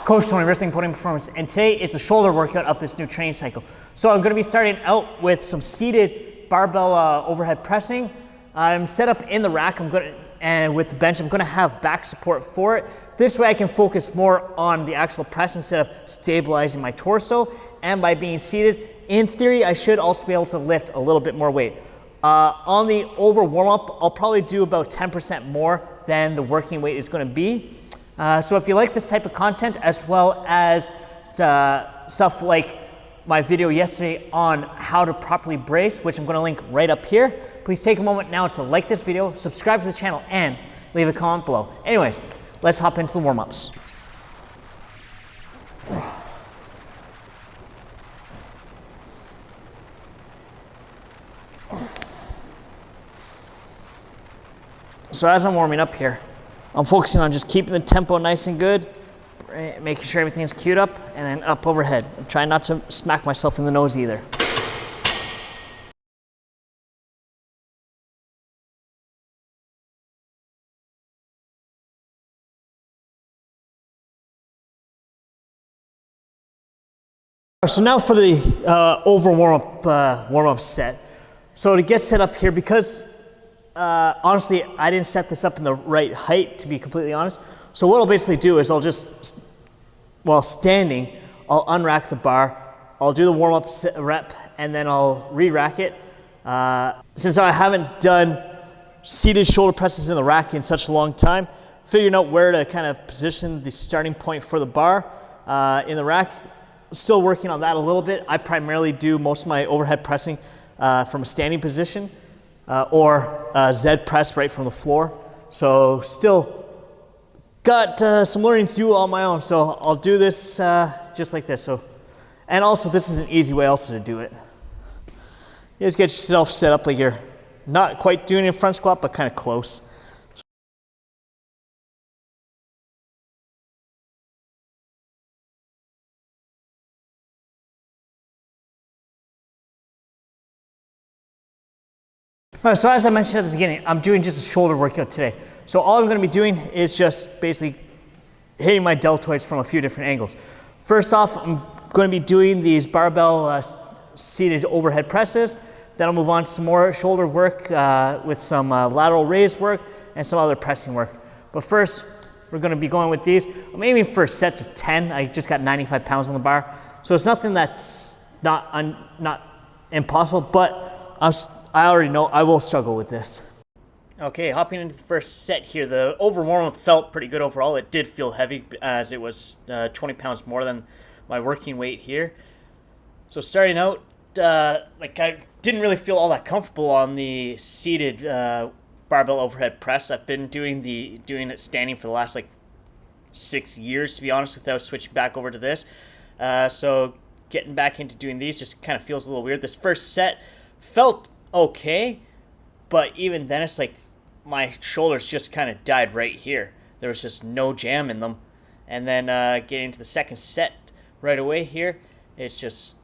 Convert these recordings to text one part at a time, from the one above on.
Coach Tony, Risling Podium Performance, and today is the shoulder workout of this new training cycle. So I'm going to be starting out with some seated barbell overhead pressing. I'm set up in the rack, and with the bench, I'm going to have back support for it. This way I can focus more on the actual press instead of stabilizing my torso. And by being seated, in theory, I should also be able to lift a little bit more weight. On the over warm-up, I'll probably do about 10% more than the working weight is going to be. So if you like this type of content, as well as stuff like my video yesterday on how to properly brace, which I'm going to link right up here, please take a moment now to like this video, subscribe to the channel, and leave a comment below. Anyways, let's hop into the warm-ups. So as I'm warming up here, I'm focusing on just keeping the tempo nice and good, making sure everything is queued up, and then up overhead. I'm trying not to smack myself in the nose either. So now for the over warm-up set. So to get set up here, because honestly, I didn't set this up in the right height, to be completely honest. So what I'll basically do is I'll just, while standing, I'll unrack the bar, I'll do the warm-up rep, and then I'll re-rack it. Since I haven't done seated shoulder presses in the rack in such a long time, figuring out where to kind of position the starting point for the bar in the rack. Still working on that a little bit. I primarily do most of my overhead pressing from a standing position. Or Z press right from the floor. So still got some learning to do on my own. So I'll do this just like this. So, and also this is an easy way also to do it. You just get yourself set up like you're not quite doing a front squat, but kind of close. So as I mentioned at the beginning, I'm doing just a shoulder workout today. So all I'm going to be doing is just basically hitting my deltoids from a few different angles. First off, I'm going to be doing these barbell seated overhead presses. Then I'll move on to some more shoulder work with some lateral raise work and some other pressing work. But first, we're going to be going with these. I'm aiming for sets of 10. I just got 95 pounds on the bar. So it's nothing that's not impossible, but I already know I will struggle with this. Okay, hopping into the first set here. The over warm-up felt pretty good overall. It did feel heavy as it was 20 pounds more than my working weight here. So starting out, like I didn't really feel all that comfortable on the seated barbell overhead press. I've been doing it standing for the last like 6 years, to be honest, without switching back over to this. So getting back into doing these just kind of feels a little weird. This first set felt okay, but even then it's like my shoulders just kind of died right here. There was just no jam in them. And then getting into the second set right away here, it's just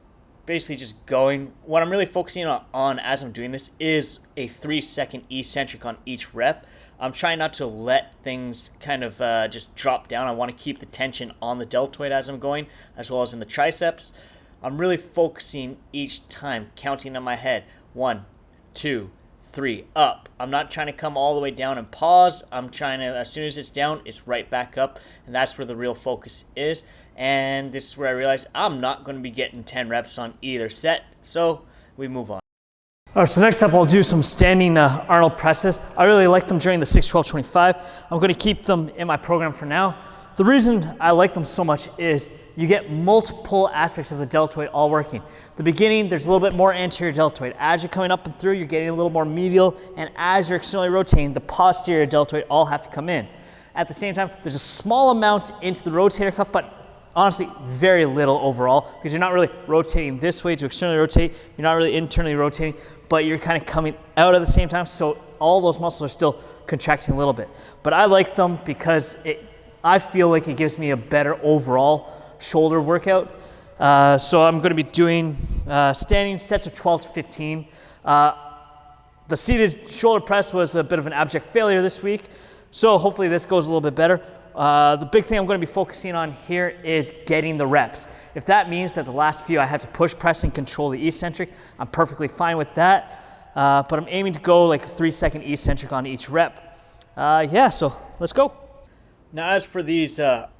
basically just going. What I'm really focusing on as I'm doing this is a 3-second eccentric on each rep. I'm trying not to let things kind of just drop down. I want to keep the tension on the deltoid as I'm going, as well as in the triceps. I'm really focusing each time, counting on my head. 1, 2, 3, up. I'm not trying to come all the way down and pause. I'm trying to, as soon as it's down, it's right back up. And that's where the real focus is. And this is where I realize I'm not going to be getting 10 reps on either set. So we move on. All right, so next up I'll do some standing Arnold presses. I really like them during the 6, 12, 25. I'm going to keep them in my program for now. The reason I like them so much is you get multiple aspects of the deltoid all working. The beginning, there's a little bit more anterior deltoid. As you're coming up and through, you're getting a little more medial, and as you're externally rotating, the posterior deltoid all have to come in. At the same time, there's a small amount into the rotator cuff, but honestly, very little overall, because you're not really rotating this way to externally rotate, you're not really internally rotating, but you're kind of coming out at the same time, so all those muscles are still contracting a little bit. But I like them because I feel like it gives me a better overall shoulder workout. So I'm going to be doing standing sets of 12 to 15. The seated shoulder press was a bit of an abject failure this week, so hopefully this goes a little bit better. The big thing I'm going to be focusing on here is getting the reps. If that means that the last few I have to push press and control the eccentric, I'm perfectly fine with that. But I'm aiming to go like a 3-second eccentric on each rep. Yeah, so let's go. Now as for these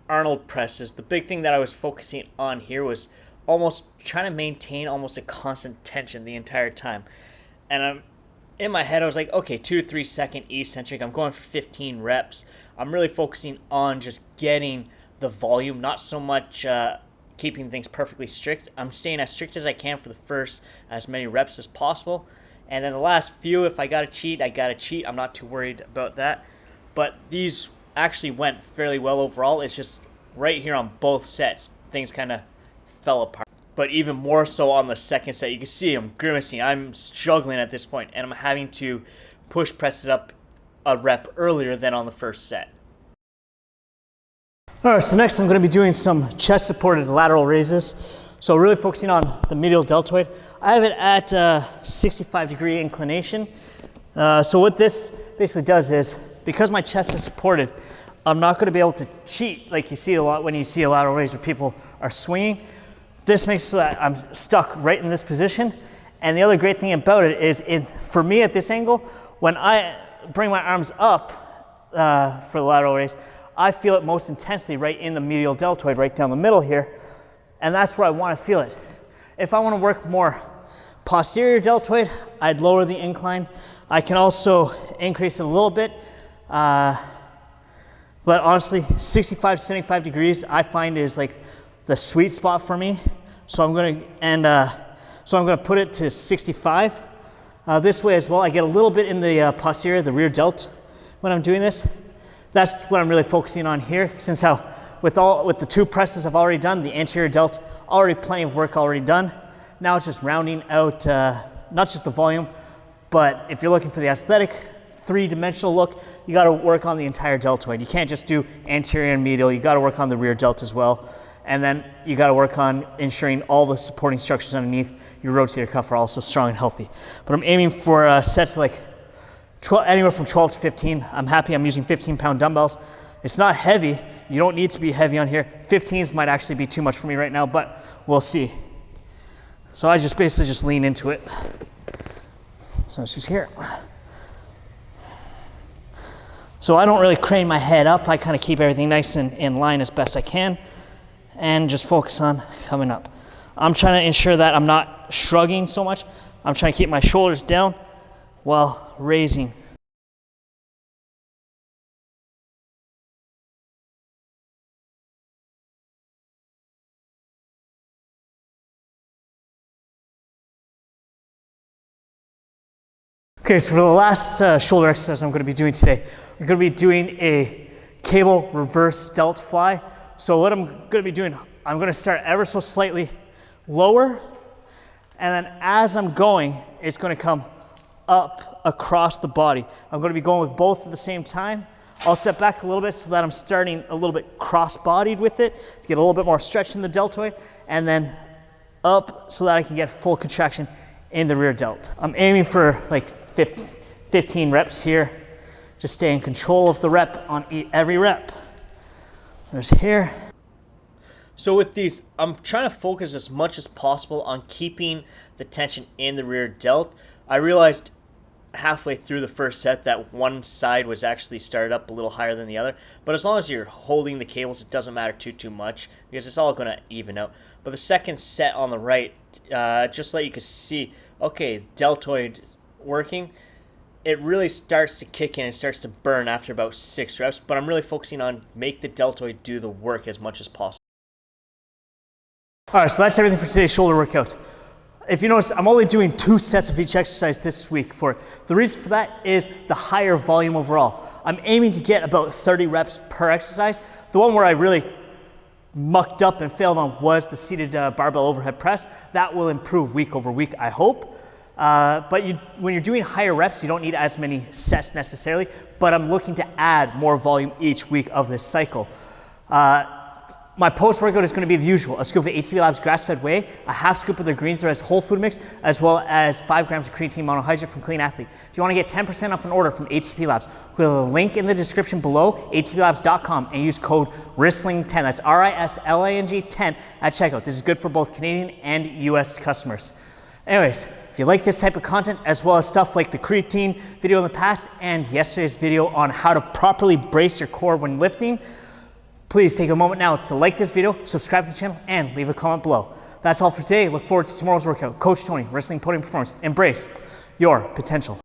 Arnold presses, the big thing that I was focusing on here was almost trying to maintain almost a constant tension the entire time. And in my head I was like, okay, 2-3 second eccentric, I'm going for 15 reps. I'm really focusing on just getting the volume, not so much keeping things perfectly strict. I'm staying as strict as I can for the first as many reps as possible. And then the last few, if I gotta cheat, I gotta cheat. I'm not too worried about that. But these actually went fairly well overall. It's just right here on both sets, things kind of fell apart. But even more so on the second set, you can see I'm grimacing. I'm struggling at this point, and I'm having to push press it up a rep earlier than on the first set. All right, so next I'm going to be doing some chest supported lateral raises. So really focusing on the medial deltoid. I have it at 65-degree inclination. So what this basically does is, because my chest is supported, I'm not going to be able to cheat like you see a lot when you see a lateral raise where people are swinging. This makes so that I'm stuck right in this position. And the other great thing about it is, for me at this angle, when I bring my arms up for the lateral raise, I feel it most intensely right in the medial deltoid, right down the middle here. And that's where I want to feel it. If I want to work more posterior deltoid, I'd lower the incline. I can also increase it a little bit. But honestly, 65 to 75 degrees I find is like the sweet spot for me. So I'm going to put it to 65. This way as well, I get a little bit in the posterior, the rear delt when I'm doing this. That's what I'm really focusing on here, since how with the 2 presses I've already done, the anterior delt, already plenty of work already done. Now it's just rounding out not just the volume, but if you're looking for the aesthetic 3-dimensional look, you got to work on the entire deltoid. You can't just do anterior and medial, you got to work on the rear delt as well. And then you got to work on ensuring all the supporting structures underneath your rotator cuff are also strong and healthy. But I'm aiming for sets like anywhere from 12 to 15. I'm happy I'm using 15-pound dumbbells. It's not heavy. You don't need to be heavy on here. 15s might actually be too much for me right now, but we'll see. So I just basically just lean into it. So it's just here. So I don't really crane my head up. I kind of keep everything nice and in line as best I can and just focus on coming up. I'm trying to ensure that I'm not shrugging so much. I'm trying to keep my shoulders down while raising. Okay, so for the last shoulder exercise I'm going to be doing today, we're going to be doing a cable reverse delt fly. So what I'm going to be doing, I'm going to start ever so slightly lower, and then as I'm going, it's going to come up across the body. I'm going to be going with both at the same time. I'll step back a little bit so that I'm starting a little bit cross-bodied with it to get a little bit more stretch in the deltoid, and then up so that I can get full contraction in the rear delt. I'm aiming for like 15 reps here. Just stay in control of the rep on every rep. There's here. So with these, I'm trying to focus as much as possible on keeping the tension in the rear delt. I realized halfway through the first set that one side was actually started up a little higher than the other, but as long as you're holding the cables, it doesn't matter too much because it's all going to even out. But the second set on the right, just so you can see, okay, deltoid working, it really starts to kick in and starts to burn after about 6 reps, but I'm really focusing on make the deltoid do the work as much as possible. All right, so that's everything for today's shoulder workout. If you notice, I'm only doing 2 sets of each exercise this week. The reason for that is the higher volume overall. I'm aiming to get about 30 reps per exercise. The one where I really mucked up and failed on was the seated barbell overhead press. That will improve week over week, I hope. But when you're doing higher reps, you don't need as many sets necessarily, but I'm looking to add more volume each week of this cycle. My post-workout is going to be the usual: a scoop of ATP Labs grass-fed whey, a half scoop of the Greens There whole food mix, as well as 5 grams of creatine monohydrate from Clean Athlete. If you want to get 10% off an order from ATP Labs, we'll have a link in the description below, atplabs.com, and use code RISLING10, that's RISLING 10 at checkout. This is good for both Canadian and US customers. Anyways, if you like this type of content, as well as stuff like the creatine video in the past and yesterday's video on how to properly brace your core when lifting, please take a moment now to like this video, subscribe to the channel, and leave a comment below. That's all for today. Look forward to tomorrow's workout. Coach Tony, Risling Podium Performance. Embrace your potential.